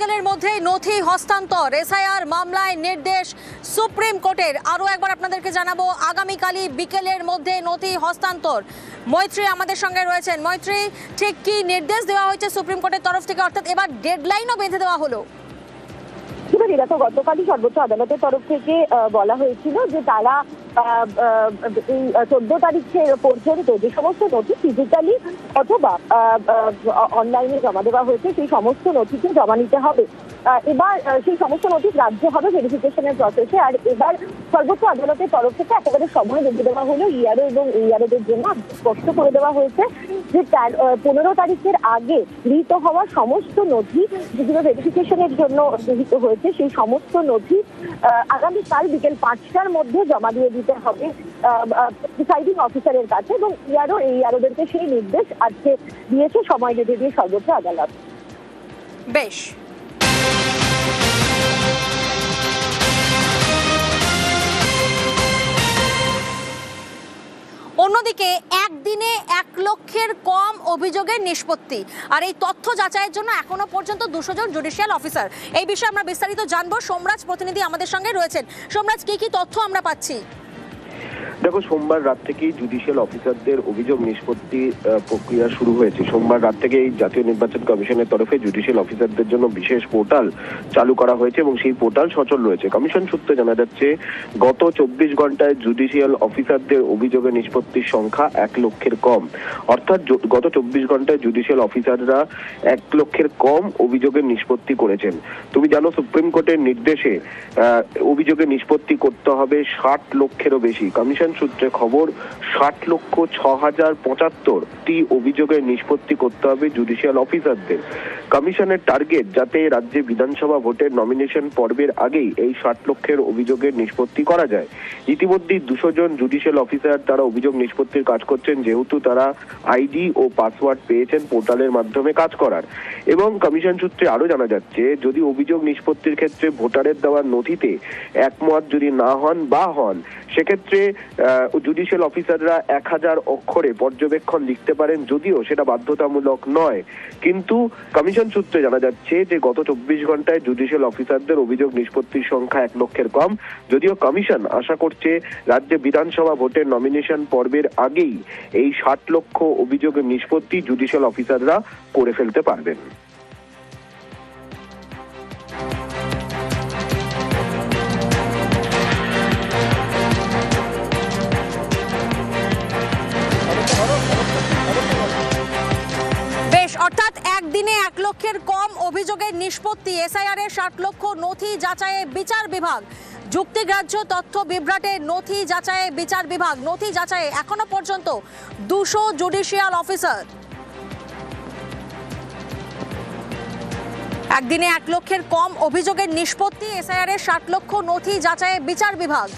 বিকেলের মধ্যেই নথি হস্তান্তর, এসআইআর মামলায় নির্দেশ সুপ্রিম কোর্টের। আরও একবার আপনাদেরকে জানাবো, আগামীকালই বিকেলের মধ্যে নথি হস্তান্তর। মৈত্রী আমাদের সঙ্গে রয়েছেন। মৈত্রী, ঠিক কি নির্দেশ দেওয়া হয়েছে সুপ্রিম কোর্টের তরফ থেকে, অর্থাৎ এবার ডেডলাইনও বেঁধে দেওয়া হলো? এটা তো গতকালই সর্বোচ্চ আদালতের তরফ থেকে বলা হয়েছিল যে তারা এই 14 তারিখের পর্যন্ত যে সমস্ত নথি ফিজিক্যালি অথবা অনলাইনে জমা দেওয়া হয়েছে সেই সমস্ত নথিকে জমা নিতে হবে। এবার সেই সমস্ত নথি রাজ্য হবে ভেরিফিকেশনের প্রসেসে। আর এবার সর্বোচ্চ আদালতের তরফ থেকে একেবারে সময় বেঁধে দেওয়া হলো ইআরও এবং ইআরওদের জন্য। স্পষ্ট করে দেওয়া হয়েছে যে 15 তারিখের আগে গৃহীত হওয়া সমস্ত নথি যেগুলো ভেরিফিকেশনের জন্য গৃহীত হয়েছে সেই সমস্ত নথি আগামীকাল বিকেল 5টার মধ্যে জমা দিয়ে দিতে হবে প্রিসাইডিং অফিসারের কাছে, এবং ইআরওদেরকে সেই নির্দেশ আজকে দিয়েছে সময় বেঁধে দিয়ে সর্বোচ্চ আদালত। বেশ, অন্যদিকে একদিনে 1 লক্ষের কম অভিযোগের নিষ্পত্তি, আর এই তথ্য যাচাইয়ের জন্য এখনো পর্যন্ত 200 জন জুডিশিয়াল অফিসার। এই বিষয়ে আমরা বিস্তারিত জানবো। সোমরাজ প্রতিনিধি আমাদের সঙ্গে রয়েছেন। সোমরাজ, কি তথ্য আমরা পাচ্ছি? দেখো, সোমবার রাত থেকেই জুডিশিয়াল অফিসারদের অভিযোগ নিষ্পত্তি প্রক্রিয়া শুরু হয়েছে। সোমবার রাত থেকে এই জাতীয় নির্বাচন কমিশনের তরফে জুডিশিয়াল অফিসারদের জন্য বিশেষ পোর্টাল চালু করা হয়েছে এবং সেই পোর্টাল সচল রয়েছে। কমিশন সূত্রে জানা যাচ্ছে গত 24 ঘন্টায় জুডিশিয়াল অফিসারদের অভিযোগের নিষ্পত্তির সংখ্যা 1 লক্ষের কম। অর্থাৎ গত 24 ঘন্টায় জুডিশিয়াল অফিসাররা 1 লক্ষের কম অভিযোগের নিষ্পত্তি করেছেন। তুমি জানো, সুপ্রিম কোর্টের নির্দেশে অভিযোগের নিষ্পত্তি করতে হবে 60 লক্ষেরও বেশি। কমিশন সূত্রে খবর, 60,06,075টি অভিযোগের নিষ্পত্তি করতে হবে জুডিশিয়াল অফিসারদের। কমিশনের টার্গেট যাতে রাজ্যে বিধানসভা ভোটের নমিনেশন পর্বের আগেই এই 60 লক্ষের অভিযোগের নিষ্পত্তি করা যায়। ইতিমধ্যেই 200 জন জুডিশিয়াল অফিসার তারা অভিযোগ নিষ্পত্তির কাজ করছেন, যেহেতু তারা আইডি ও পাসওয়ার্ড পেয়েছেন পোর্টালের মাধ্যমে কাজ করার। এবং কমিশন সূত্রে আরো জানা যাচ্ছে, যদি অভিযোগ নিষ্পত্তির ক্ষেত্রে ভোটারের দেওয়া নথিতে একমত যদি না হন বা হন, সেক্ষেত্রে জুডিশিয়াল অফিসাররা 1000 অক্ষরে পর্যবেক্ষণ লিখতে পারেন, যদিও সেটা বাধ্যতামূলক নয়। কিন্তু কমিশন সূত্রে জানা যাচ্ছে যে গত 24 ঘন্টায় জুডিশিয়াল অফিসারদের অভিযোগ নিষ্পত্তির সংখ্যা 1 লক্ষের কম। যদিও কমিশন আশা করছে রাজ্যে বিধানসভা ভোটের নমিনেশন পর্বের আগেই এই 60 লক্ষ অভিযোগের নিষ্পত্তি জুডিশিয়াল অফিসাররা করে ফেলতে পারবেন। অর্থাৎ একদিনে 1 লক্ষের কম অভিযোগের নিষ্পত্তি, এসআইআর এর 60 লক্ষ নথি যাচাইয়ে বিচার বিভাগ, যুক্তিগ্রাহ্য তথ্য বিভ্রাটের নথি যাচাইয়ে বিচার বিভাগ, নথি যাচাইয়ে এখনো পর্যন্ত 200 জুডিশিয়াল অফিসার। একদিনে 1 লক্ষের কম অভিযোগের নিষ্পত্তি, এসআইআর এর 60 লক্ষ নথি যাচাইয়ে বিচার বিভাগ।